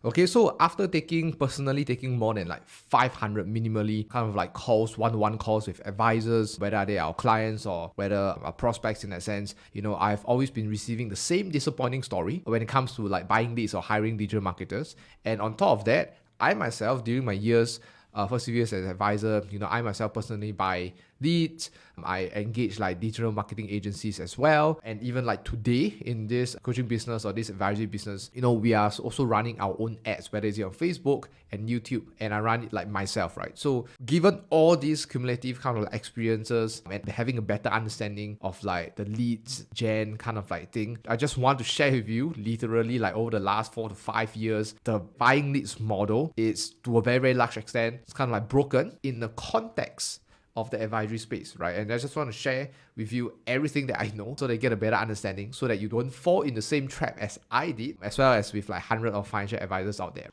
Okay, so after personally taking more than like 500 minimally kind of like calls, one-to-one calls with advisors, whether they are our clients or whether our prospects in that sense, I've always been receiving the same disappointing story when it comes to like buying leads or hiring digital marketers. And on top of that, I myself, during my first few years as an advisor, I myself personally buy leads. I engage like digital marketing agencies as well. And even like today in this coaching business or this advisory business, we are also running our own ads, whether it's on Facebook and YouTube, and I run it like myself, right? So given all these cumulative kind of like experiences and having a better understanding of like the leads gen kind of like thing, I just want to share with you literally like over the last 4 to 5 years, the buying leads model is to a very, very large extent, it's kind of like broken in the context of the advisory space, right? And I just want to share with you everything that I know so that you get a better understanding so that you don't fall in the same trap as I did, as well as with like hundreds of financial advisors out there.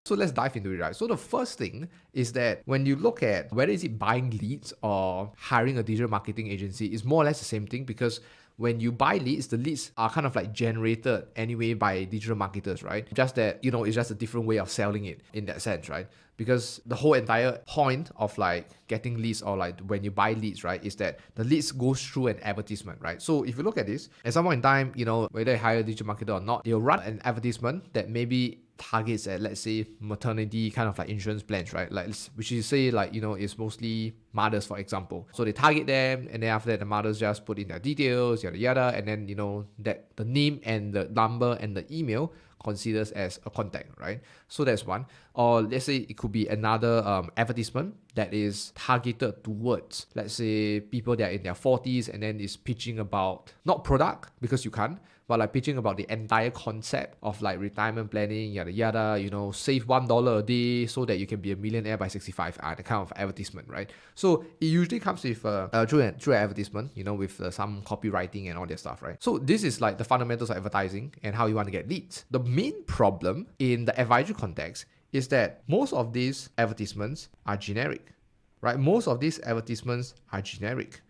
So let's dive into it, right? So the first thing is that when you look at whether is it buying leads or hiring a digital marketing agency, it's more or less the same thing, because when you buy leads, the leads are kind of like generated anyway by digital marketers, right? Just that, it's just a different way of selling it in that sense, right? Because the whole entire point of like getting leads or like when you buy leads, right, is that the leads goes through an advertisement, right? So if you look at this, at some point in time, whether you hire a digital marketer or not, they'll run an advertisement that maybe targets at, let's say, maternity kind of like insurance plans, right? Like, which is say like, is mostly mothers, for example. So they target them, and then after that, the mothers just put in their details, yada yada, and then that the name and the number and the email considers as a contact, right? So that's one. Or let's say it could be another advertisement that is targeted towards, let's say, people that are in their 40s and then is pitching about, not product, because you can't, but like pitching about the entire concept of like retirement planning, yada yada, save $1 a day so that you can be a millionaire by 65, the kind of advertisement, right? So it usually comes with through an advertisement, with some copywriting and all that stuff, right? So this is like the fundamentals of advertising and how you want to get leads. The main problem in the advisory context is that most of these advertisements are generic, right? Most of these advertisements are generic,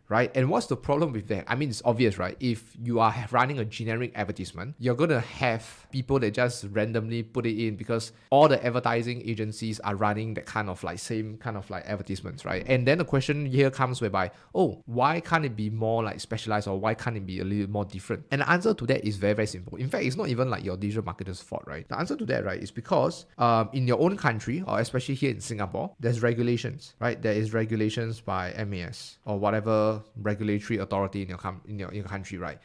right? And what's the problem with that? I mean, it's obvious, right? If you are running a generic advertisement, you're going to have people that just randomly put it in because all the advertising agencies are running that kind of like same kind of like advertisements, right? And then the question here comes whereby, why can't it be more like specialized, or why can't it be a little more different? And the answer to that is very, very simple. In fact, it's not even like your digital marketer's fault, right? The answer to that, right, is because in your own country, or especially here in Singapore, there's regulations, right? There is regulations by MAS or whatever regulatory authority in your country, right?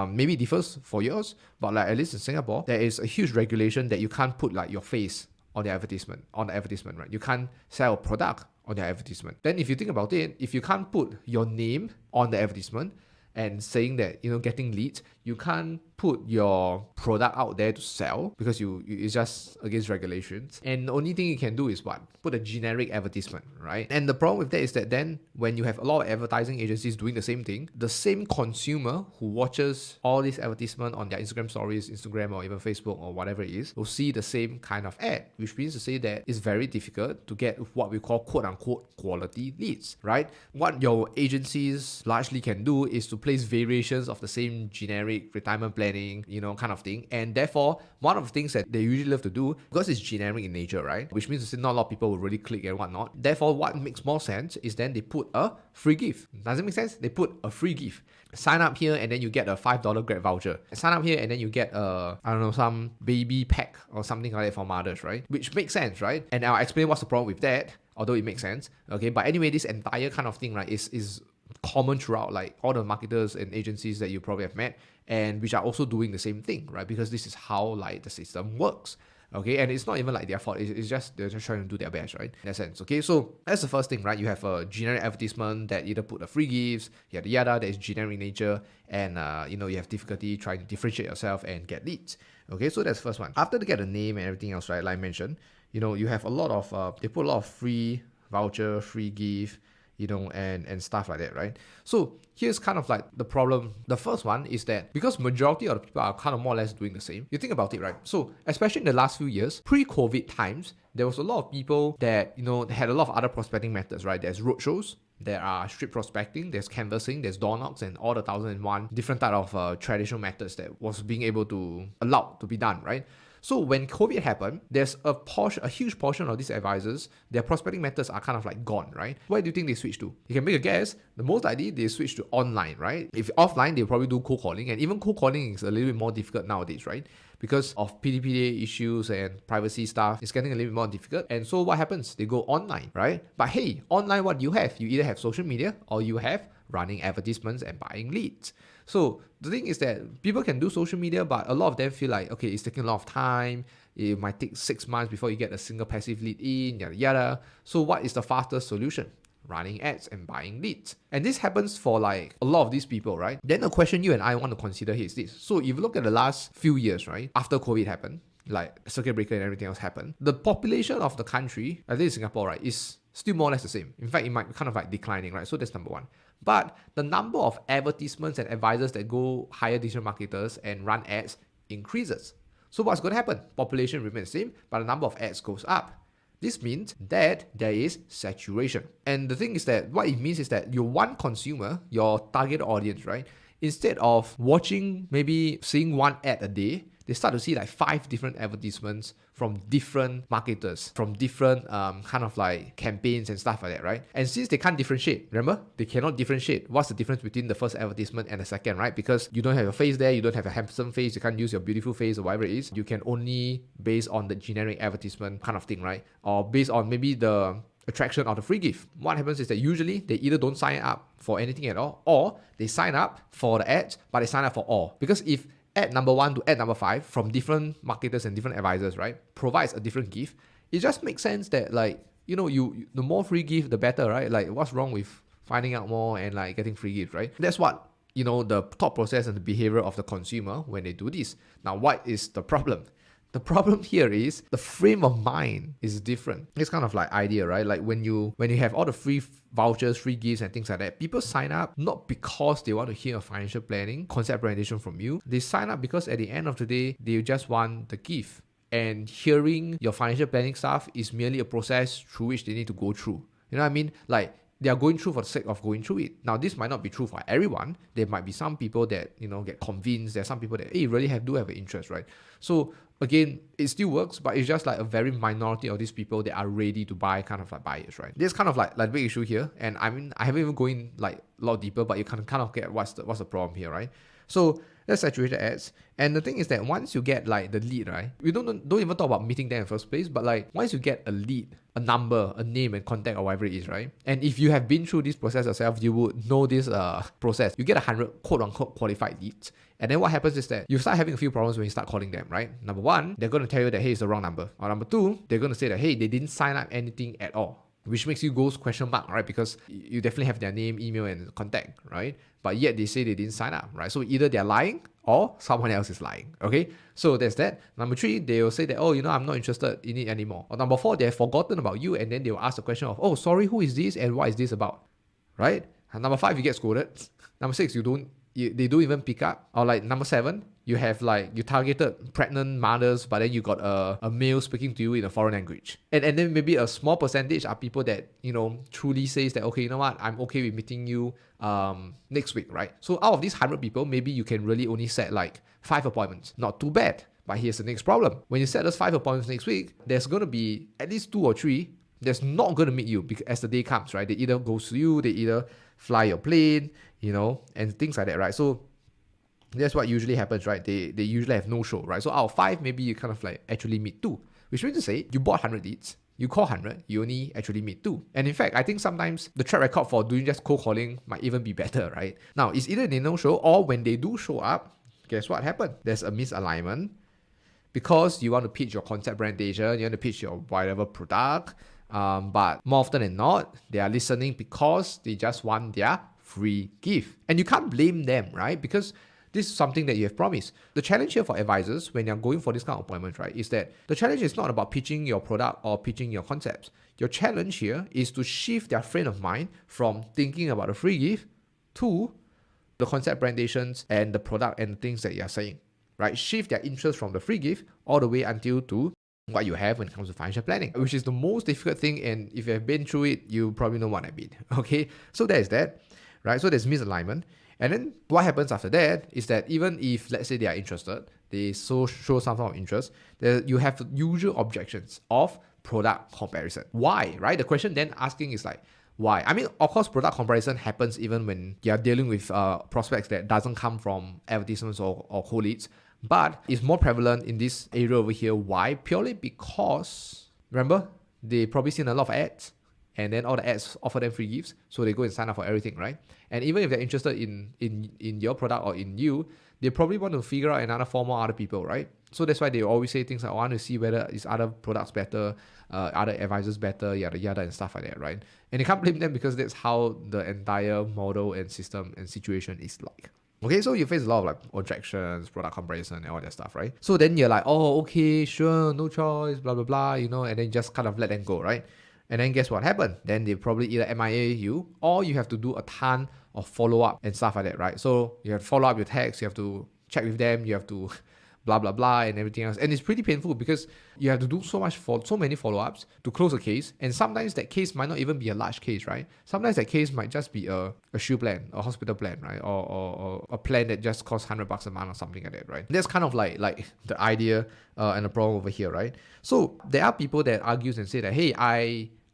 Maybe it differs for yours, but like at least in Singapore, there is a huge regulation that you can't put like your face on the advertisement, right? You can't sell a product on the advertisement. Then if you think about it, if you can't put your name on the advertisement and saying that, getting leads, you can't put your product out there to sell because it's just against regulations. And the only thing you can do is what? Put a generic advertisement, right? And the problem with that is that then when you have a lot of advertising agencies doing the same thing, the same consumer who watches all these advertisements on their Instagram stories, Instagram or even Facebook or whatever it is, will see the same kind of ad, which means to say that it's very difficult to get what we call quote unquote quality leads, right? What your agencies largely can do is to place variations of the same generic retirement planning, kind of thing. And therefore, one of the things that they usually love to do, because it's generic in nature, right? Which means to say not a lot of people will really click and whatnot. Therefore, what makes more sense is then they put a free gift. Does it make sense? They put a free gift. Sign up here and then you get a $5 Grab voucher. Sign up here and then you get some baby pack or something like that for mothers, right? Which makes sense, right? And I'll explain what's the problem with that, although it makes sense. Okay, but anyway, this entire kind of thing, right, is common throughout like all the marketers and agencies that you probably have met, and which are also doing the same thing, right? Because this is how like the system works. Okay, and it's not even like their fault, it's just they're just trying to do their best, right? In that sense. Okay, so that's the first thing, right? You have a generic advertisement that either put a free gifts, yada yada, that is generic in nature, and you have difficulty trying to differentiate yourself and get leads. Okay, so that's the first one. After they get a name and everything else, right, like I mentioned, you have a lot of they put a lot of free voucher, free gift, and stuff like that, right? So here's kind of like the problem. The first one is that because majority of the people are kind of more or less doing the same, you think about it, right? So especially in the last few years, pre-COVID times, there was a lot of people that, had a lot of other prospecting methods, right? There's roadshows, there are street prospecting, there's canvassing, there's door knocks, and all the 1,001 different type of traditional methods that was being able to allowed to be done, right? So when COVID happened, there's a huge portion of these advisors, their prospecting methods are kind of like gone, right? Where do you think they switch to? You can make a guess. The most likely they switch to online, right? If offline, they'll probably do cold calling, and even cold calling is a little bit more difficult nowadays, right? Because of PDPA issues and privacy stuff, it's getting a little bit more difficult. And so what happens? They go online, right? But hey, online, what do you have? You either have social media or you have running advertisements and buying leads. So the thing is that people can do social media, but a lot of them feel like, okay, it's taking a lot of time. It might take 6 months before you get a single passive lead in, yada yada. So what is the fastest solution? Running ads and buying leads. And this happens for like a lot of these people, right? Then the question you and I want to consider here is this. So if you look at the last few years, right, after COVID happened, like circuit breaker and everything else happened, the population of the country, at least Singapore, right, is still more or less the same. In fact, it might be kind of like declining, right? So that's number one. But the number of advertisements and advisors that go hire digital marketers and run ads increases. So what's going to happen? Population remains the same, but the number of ads goes up. This means that there is saturation. And the thing is that what it means is that your one consumer, your target audience, right, instead of maybe seeing one ad a day, they start to see like 5 different advertisements from different marketers, from different kind of like campaigns and stuff like that, right? And since they can't differentiate, remember, they cannot differentiate what's the difference between the first advertisement and the second, right? Because you don't have your face there, you don't have a handsome face, you can't use your beautiful face or whatever it is. You can only base on the generic advertisement kind of thing, right? Or based on maybe the attraction of the free gift. What happens is that usually they either don't sign up for anything at all, or they sign up for the ads, but they sign up for all. Because if ad number 1 to ad number 5 from different marketers and different advisors, right, provides a different gift, it just makes sense that like, you know, you the more free gift, the better, right? Like what's wrong with finding out more and like getting free gift, right? That's what, you know, the thought process and the behavior of the consumer when they do this. Now, what is the problem? The problem here is the frame of mind is different. It's kind of like idea, right? Like when you have all the free vouchers, free gifts and things like that, people sign up not because they want to hear a financial planning, concept presentation from you. They sign up because at the end of the day, they just want the gift. And hearing your financial planning stuff is merely a process through which they need to go through. You know what I mean? Like they are going through for the sake of going through it. Now, this might not be true for everyone. There might be some people that, you know, get convinced. There are some people that, hey, really do have an interest, right? So again, it still works, but it's just like a very minority of these people that are ready to buy kind of like buyers, right? There's kind of like the big issue here. And I mean, I haven't even going like a lot deeper, but you can kind of get what's the problem here, right? So that's saturated ads. And the thing is that once you get like the lead, right, we don't even talk about meeting them in the first place, but like once you get a lead, a number, a name and contact or whatever it is, right? And if you have been through this process yourself, you would know this process. You get 100 quote unquote qualified leads. And then what happens is that you start having a few problems when you start calling them, right? Number 1, they're going to tell you that, hey, it's the wrong number. Or number 2, they're going to say that, hey, they didn't sign up anything at all. Which makes you go question mark, right? Because you definitely have their name, email, and contact, right? But yet they say they didn't sign up, right? So either they're lying or someone else is lying, okay? So there's that. Number 3, they will say that, oh, you know, I'm not interested in it anymore. Or number 4, they have forgotten about you, and then they will ask the question of, oh, sorry, who is this and what is this about, right? And number 5, you get scolded. Number 6, they don't even pick up. Or like number 7, you have like, you targeted pregnant mothers, but then you got a male speaking to you in a foreign language. And then maybe a small percentage are people that, you know, truly says that, okay, you know what, I'm okay with meeting you next week, right? So out of these 100 people, maybe you can really only set like 5 appointments. Not too bad. But here's the next problem. When you set those 5 appointments next week, there's going to be at least 2 or 3 that's not going to meet you because as the day comes, right? They either go to you, they either fly your plane, you know, and things like that, right? So that's what usually happens, right? They usually have no show, right? So out of 5, maybe you kind of like actually meet 2, which means to say you bought 100 leads, you call 100, you only actually meet 2. And in fact, I think sometimes the track record for doing just cold calling might even be better, right? Now, it's either they no show or when they do show up, guess what happened? There's a misalignment because you want to pitch your concept presentation, you want to pitch your whatever product, but more often than not, they are listening because they just want their free gift. And you can't blame them, right? Because this is something that you have promised. The challenge here for advisors when you're going for this kind of appointment, right, is that the challenge is not about pitching your product or pitching your concepts. Your challenge here is to shift their frame of mind from thinking about a free gift to the concept presentations and the product and the things that you're saying, right? Shift their interest from the free gift all the way until to what you have when it comes to financial planning, which is the most difficult thing. And if you have been through it, you probably know what I mean, okay? So that is that, right? So there's misalignment. And then what happens after that is that even if, let's say, they are interested, they show some form of interest, you have the usual objections of product comparison. Why, right? The question then asking is like, why? I mean, of course, product comparison happens even when you're dealing with prospects that doesn't come from advertisements or cold leads, but it's more prevalent in this area over here. Why? Purely because, remember, they probably seen a lot of ads, and then all the ads offer them free gifts, so they go and sign up for everything, right? And even if they're interested in your product or in you, they probably want to figure out another form or other people, right? So that's why they always say things like, I want to see whether is other products better, other advisors better, yada yada and stuff like that, right? And you can't blame them because that's how the entire model and system and situation is like. Okay, so you face a lot of like objections, product comparison, and all that stuff, right? So then you're like, oh, okay, sure, no choice, blah blah blah, and then just kind of let them go, right? And then guess what happened? Then they probably either MIA you, or you have to do a ton of follow-up and stuff like that, right? So you have to follow up your text, you have to check with them, you have to blah blah blah and everything else. And it's pretty painful because you have to do so many follow-ups to close a case, and sometimes that case might not even be a large case, right? Sometimes that case might just be a shoe plan, a hospital plan, right? Or a plan that just costs $100 a month or something like that, right? That's kind of like the idea and the problem over here, right? So there are people that argues and say that, hey,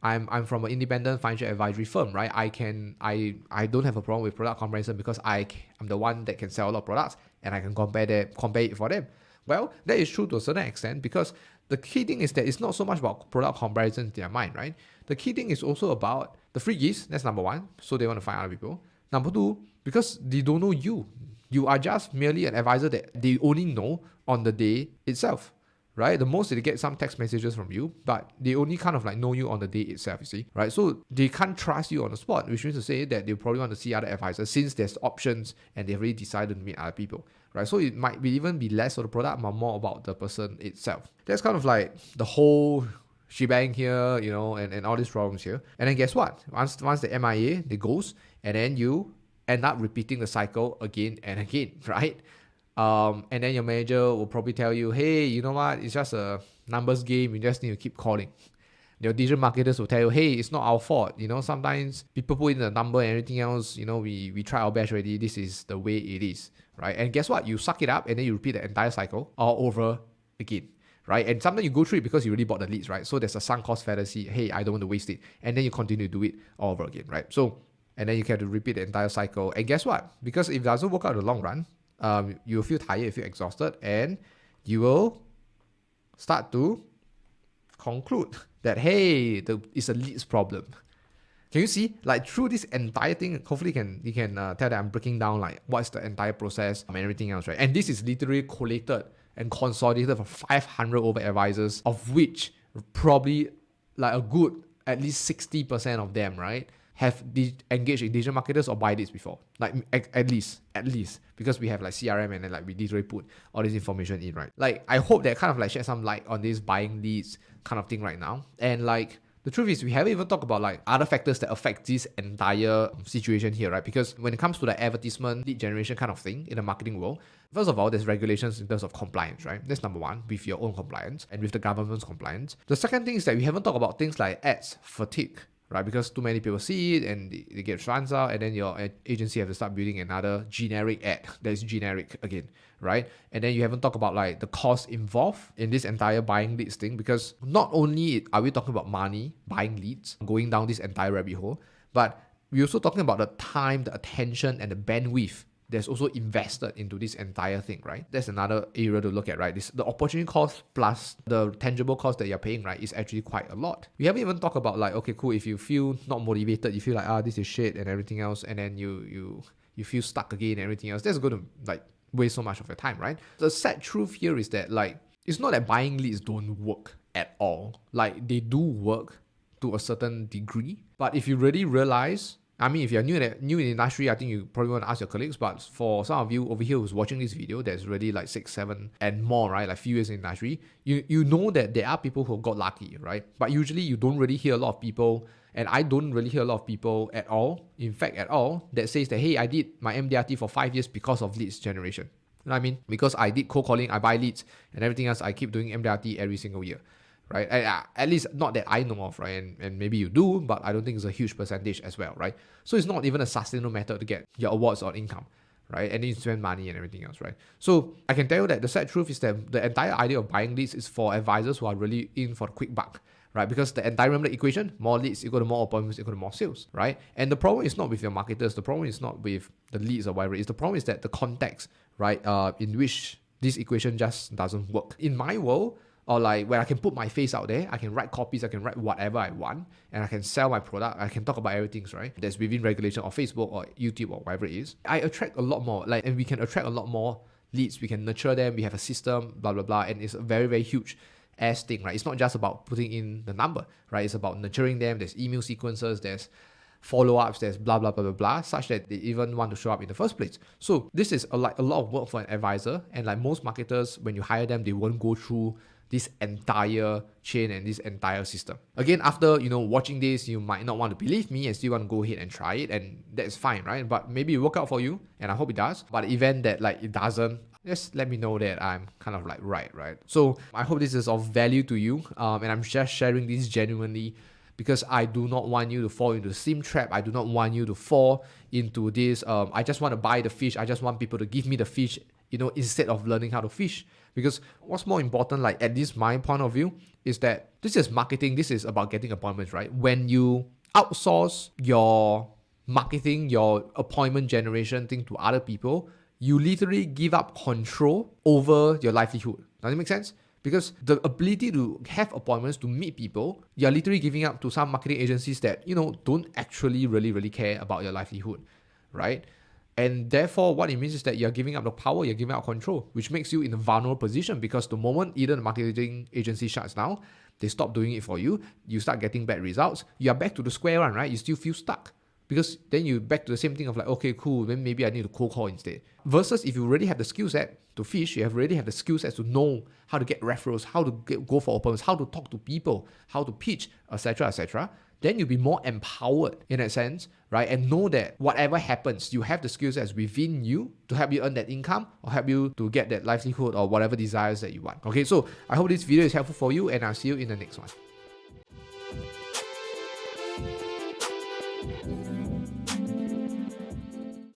I'm from an independent financial advisory firm, right? I don't have a problem with product comparison because I'm the one that can sell a lot of products and I can compare it for them. Well, that is true to a certain extent because the key thing is that it's not so much about product comparison in their mind, right? The key thing is also about the free gifts. That's number one. So they want to find other people. Number two, because they don't know you. You are just merely an advisor that they only know on the day itself. Right? The most they get some text messages from you, but they only kind of like know you on the day itself, you see, right? So they can't trust you on the spot, which means to say that they probably want to see other advisors since there's options and they've already decided to meet other people, right? So it might even be less of the product, but more about the person itself. That's kind of like the whole shebang here, and all these problems here. And then guess what? Once the MIA, they ghost, and then you end up repeating the cycle again and again, right? And then your manager will probably tell you, hey, you know what, it's just a numbers game, you just need to keep calling. Your digital marketers will tell you, hey, it's not our fault. Sometimes people put in the number and everything else, we try our best already, this is the way it is, right? And guess what, you suck it up and then you repeat the entire cycle all over again, right? And sometimes you go through it because you already bought the leads, right? So there's a sunk cost fallacy, hey, I don't want to waste it. And then you continue to do it all over again, right? So, and then you have to repeat the entire cycle. And guess what, because if it doesn't work out in the long run, you will feel tired, you feel exhausted, and you will start to conclude that, hey, it's a leads problem. Can you see? Like through this entire thing, hopefully you can tell that I'm breaking down like what's the entire process and everything else, right? And this is literally collated and consolidated for 500 over advisors, of which probably like a good at least 60% of them, right, have engaged in digital marketers or buy leads before, like at least, because we have like CRM and then like we literally put all this information in, right? Like I hope that kind of like shed some light on this buying leads kind of thing right now. And like the truth is we haven't even talked about like other factors that affect this entire situation here, right? Because when it comes to the advertisement lead generation kind of thing in the marketing world, first of all, there's regulations in terms of compliance, right? That's number one, with your own compliance and with the government's compliance. The second thing is that we haven't talked about things like ads fatigue, right? Because too many people see it and they get runs out, and then your agency have to start building another generic ad that is generic again, right? And then you haven't talked about like the cost involved in this entire buying leads thing, because not only are we talking about money, buying leads, going down this entire rabbit hole, but we're also talking about the time, the attention, and the bandwidth that's also invested into this entire thing, right? That's another area to look at, right? The opportunity cost plus the tangible cost that you're paying, right, is actually quite a lot. We haven't even talked about like, okay, cool, if you feel not motivated, you feel like, this is shit and everything else, and then you feel stuck again and everything else, that's going to like waste so much of your time, right? The sad truth here is that like, it's not that buying leads don't work at all. Like they do work to a certain degree, but if you really realize, I mean, if you're new in the industry, I think you probably want to ask your colleagues, but for some of you over here who's watching this video, that's really like 6, 7 and more, right? Like few years in the industry, you know that there are people who got lucky, right? But usually you don't really hear a lot of people, and I don't really hear a lot of people at all, in fact at all, that says that, hey, I did my MDRT for 5 years because of leads generation. You know what I mean? Because I did cold calling, I buy leads and everything else, I keep doing MDRT every single year. right? At least not that I know of, right? And maybe you do, but I don't think it's a huge percentage as well, right? So it's not even a sustainable method to get your awards or income, right? And then you spend money and everything else, right? So I can tell you that the sad truth is that the entire idea of buying leads is for advisors who are really in for the quick buck, right? Because the entire, remember the equation, more leads equal to more appointments equal to more sales, right? And the problem is not with your marketers, the problem is not with the leads or whatever it is. The problem is that the context, right, in which this equation just doesn't work. In my world, or like where I can put my face out there, I can write copies, I can write whatever I want, and I can sell my product, I can talk about everything, right? That's within regulation of Facebook or YouTube or whatever it is. I attract a lot more, and we can attract a lot more leads, we can nurture them, we have a system, blah, blah, blah, and it's a very, very huge ass thing, right? It's not just about putting in the number, right? It's about nurturing them, there's email sequences, there's follow-ups, there's blah, blah, blah, blah, blah, such that they even want to show up in the first place. So this is a lot of work for an advisor, and like most marketers, when you hire them, they won't go through this entire chain and this entire system. Again, after watching this, you might not want to believe me and still want to go ahead and try it, and that's fine, right? But maybe it work out for you, and I hope it does. But the event that it doesn't, just let me know that I'm kind of right. So I hope this is of value to you, and I'm just sharing this genuinely because I do not want you to fall into the same trap. I do not want you to fall into this, I just want to buy the fish. I just want people to give me the fish, instead of learning how to fish. Because what's more important, at least my point of view, is that this is marketing. This is about getting appointments, right? When you outsource your marketing, your appointment generation thing to other people, you literally give up control over your livelihood. Does it make sense? Because the ability to have appointments, to meet people, you're literally giving up to some marketing agencies that, don't actually really care about your livelihood, right? And therefore, what it means is that you're giving up the power, you're giving up control, which makes you in a vulnerable position, because the moment either the marketing agency shuts down, they stop doing it for you, you start getting bad results, you are back to the square one, right? You still feel stuck. Because then you back to the same thing of okay, cool, then maybe I need to cold call instead. Versus if you already have the skill set to fish, you already have the skill set to know how to get referrals, how to go for appointments, how to talk to people, how to pitch, etc., then you'll be more empowered in that sense, right? And know that whatever happens, you have the skill sets within you to help you earn that income or help you to get that livelihood or whatever desires that you want. Okay, so I hope this video is helpful for you, and I'll see you in the next one.